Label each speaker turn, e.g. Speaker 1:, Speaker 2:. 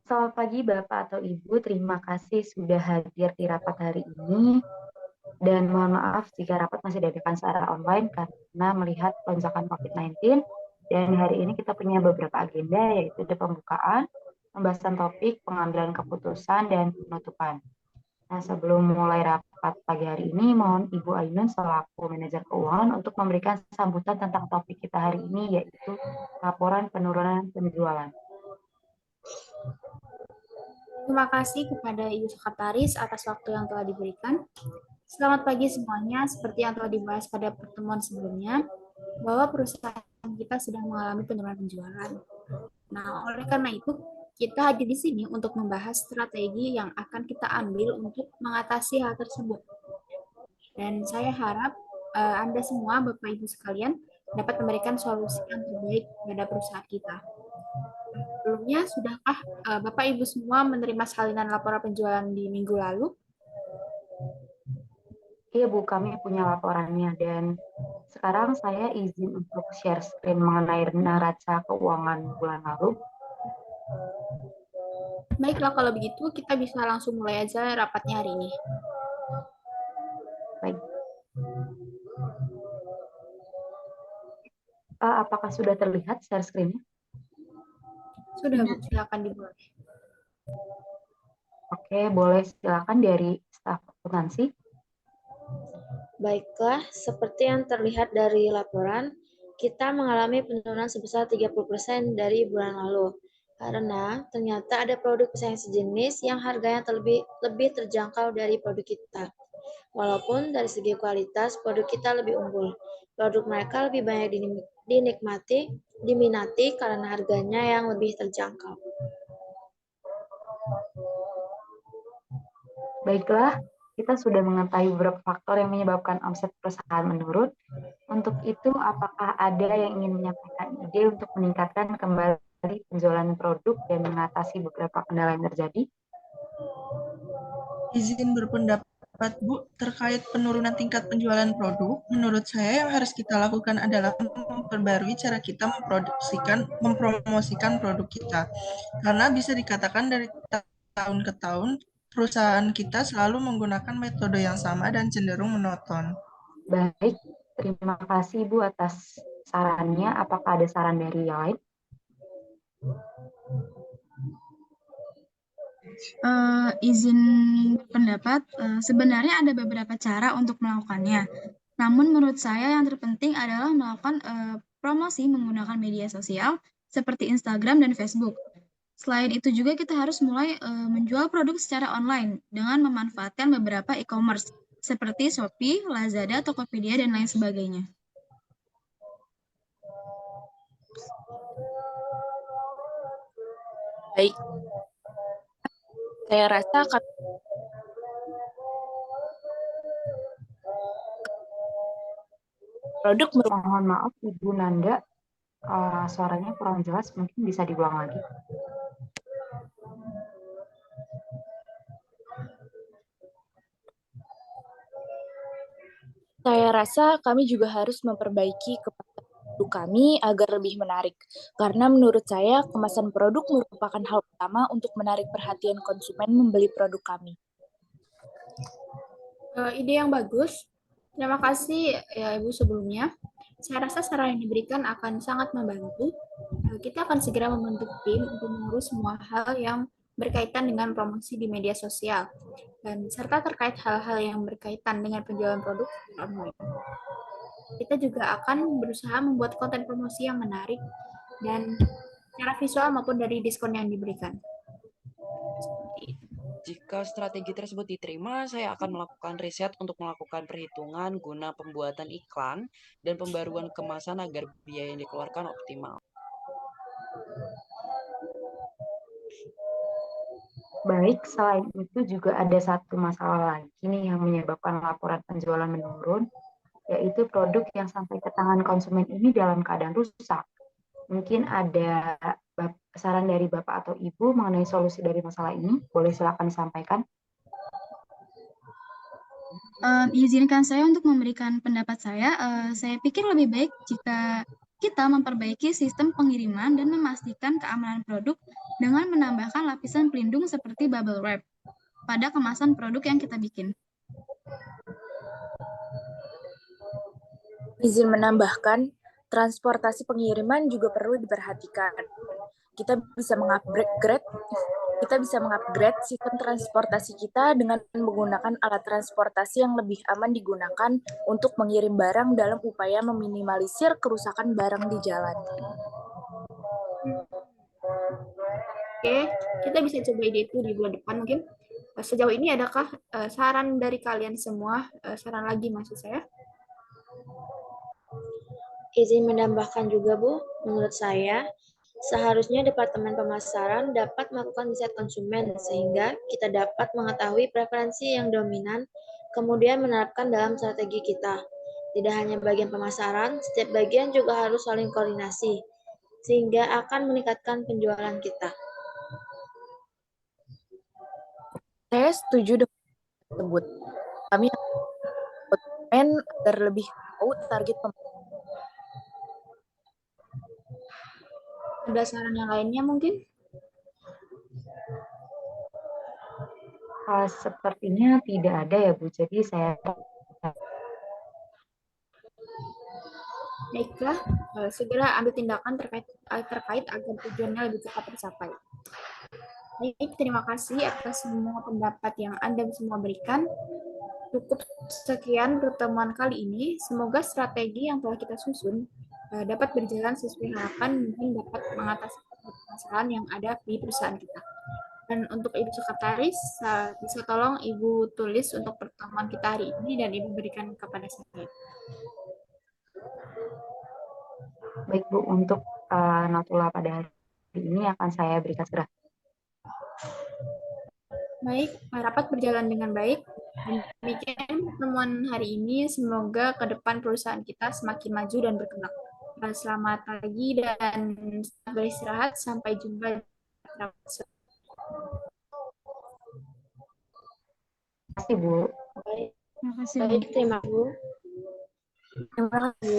Speaker 1: Selamat pagi Bapak atau Ibu, terima kasih sudah hadir di rapat hari ini. Dan mohon maaf jika rapat masih diadakan secara online karena melihat lonjakan COVID-19. Dan hari ini kita punya beberapa agenda, yaitu ada pembukaan, pembahasan topik, pengambilan keputusan, dan penutupan. Nah, sebelum mulai rapat pagi hari ini, mohon Ibu Ainun selaku manajer keuangan untuk memberikan sambutan tentang topik kita hari ini, yaitu laporan penurunan penjualan.
Speaker 2: Terima kasih kepada Ibu Sekretaris atas waktu yang telah diberikan. Selamat pagi semuanya, seperti yang telah dibahas pada pertemuan sebelumnya, bahwa perusahaan kita sedang mengalami penurunan penjualan. Nah, oleh karena itu, kita hadir di sini untuk membahas strategi yang akan kita ambil untuk mengatasi hal tersebut. Dan saya harap Anda semua, Bapak Ibu sekalian, dapat memberikan solusi yang terbaik pada perusahaan kita. Sebelumnya, sudahkah Bapak Ibu semua menerima salinan laporan penjualan di minggu lalu?
Speaker 1: Iya Bu, kami punya laporannya dan sekarang saya izin untuk share screen mengenai neraca keuangan bulan lalu.
Speaker 2: Baiklah, kalau begitu kita bisa langsung mulai aja rapatnya hari ini.
Speaker 1: Baik. Apakah sudah terlihat share screen-nya?
Speaker 2: Sudah, Bu, silakan dimulai.
Speaker 1: Oke, boleh silakan dari staf akuntansi.
Speaker 3: Baiklah, seperti yang terlihat dari laporan, kita mengalami penurunan sebesar 30% dari bulan lalu. Karena ternyata ada produk pesaing sejenis yang harganya lebih terjangkau dari produk kita. Walaupun dari segi kualitas produk kita lebih unggul. Produk mereka lebih banyak diminati karena harganya yang lebih terjangkau.
Speaker 1: Baiklah, kita sudah mengetahui beberapa faktor yang menyebabkan omset perusahaan menurun. Untuk itu, apakah ada yang ingin menyampaikan ide untuk meningkatkan kembali penjualan produk dan mengatasi beberapa kendala yang terjadi?
Speaker 4: Izin berpendapat, Bu, terkait penurunan tingkat penjualan produk. Menurut saya yang harus kita lakukan adalah memperbarui cara kita mempromosikan produk kita. Karena bisa dikatakan dari tahun ke tahun, perusahaan kita selalu menggunakan metode yang sama dan cenderung monoton.
Speaker 1: Baik, terima kasih Bu atas sarannya. Apakah ada saran dari yang lain?
Speaker 5: Izin pendapat, sebenarnya ada beberapa cara untuk melakukannya. Namun menurut saya yang terpenting adalah melakukan promosi menggunakan media sosial seperti Instagram dan Facebook. Selain itu juga kita harus mulai menjual produk secara online dengan memanfaatkan beberapa e-commerce seperti Shopee, Lazada, Tokopedia, dan lain sebagainya.
Speaker 6: Baik, saya rasa produk
Speaker 1: Mohon maaf Ibu Nanda, suaranya kurang jelas, mungkin bisa diulang lagi.
Speaker 6: Saya rasa kami juga harus memperbaiki kemasan produk kami agar lebih menarik. Karena menurut saya, kemasan produk merupakan hal utama untuk menarik perhatian konsumen membeli produk kami.
Speaker 2: Ide yang bagus. Terima kasih ya Ibu sebelumnya. Saya rasa saran yang diberikan akan sangat membantu. Kita akan segera membentuk tim untuk mengurus semua hal yang berkaitan dengan promosi di media sosial dan serta terkait hal-hal yang berkaitan dengan penjualan produk online. Kita juga akan berusaha membuat konten promosi yang menarik dan secara visual maupun dari diskon yang diberikan.
Speaker 7: Jika strategi tersebut diterima, saya akan melakukan riset untuk melakukan perhitungan guna pembuatan iklan dan pembaruan kemasan agar biaya yang dikeluarkan optimal.
Speaker 1: Baik, selain itu juga ada satu masalah lagi nih yang menyebabkan laporan penjualan menurun, yaitu produk yang sampai ke tangan konsumen ini dalam keadaan rusak. Mungkin ada saran dari Bapak atau Ibu mengenai solusi dari masalah ini, boleh silakan disampaikan.
Speaker 5: Izinkan saya untuk memberikan pendapat saya. Saya pikir lebih baik jika kita memperbaiki sistem pengiriman dan memastikan keamanan produk dengan menambahkan lapisan pelindung seperti bubble wrap pada kemasan produk yang kita bikin.
Speaker 6: Izin menambahkan, transportasi pengiriman juga perlu diperhatikan. Kita bisa mengupgrade sistem transportasi kita dengan menggunakan alat transportasi yang lebih aman digunakan untuk mengirim barang dalam upaya meminimalisir kerusakan barang di jalan.
Speaker 2: Oke, kita bisa coba ide itu di bulan depan mungkin. Sejauh ini adakah saran dari kalian semua? Saran lagi maksud saya?
Speaker 3: Izin menambahkan juga, Bu, menurut saya, seharusnya Departemen Pemasaran dapat melakukan riset konsumen sehingga kita dapat mengetahui preferensi yang dominan, kemudian menerapkan dalam strategi kita. Tidak hanya bagian pemasaran, setiap bagian juga harus saling koordinasi, sehingga akan meningkatkan penjualan kita.
Speaker 6: Saya setuju dengan hal tersebut. Kami konsumen agar lebih tahu target pemasaran.
Speaker 2: Ada saran yang lainnya mungkin?
Speaker 1: Sepertinya tidak ada ya Bu, jadi saya
Speaker 2: Baiklah, segera ambil tindakan terkait agar tujuannya lebih cepat tercapai. Baik, terima kasih atas semua pendapat yang Anda semua berikan. Cukup sekian pertemuan kali ini. Semoga strategi yang telah kita susun dapat berjalan sesuai harapan, mungkin dapat mengatasi permasalahan yang ada di perusahaan kita. Dan untuk Ibu Sekretaris, bisa tolong Ibu tulis untuk pertemuan kita hari ini dan Ibu berikan kepada saya.
Speaker 1: baik Bu, untuk notula pada hari ini akan saya berikan segera.
Speaker 2: Baik, rapat berjalan dengan baik. Demikian pertemuan hari ini. Semoga ke depan perusahaan kita semakin maju dan berkembang. Selamat pagi dan selamat beristirahat. Sampai jumpa.
Speaker 1: Terima kasih Bu.
Speaker 3: Baik,
Speaker 5: Terima kasih, Bu.
Speaker 3: terima kasih, Bu.
Speaker 6: Terima kasih.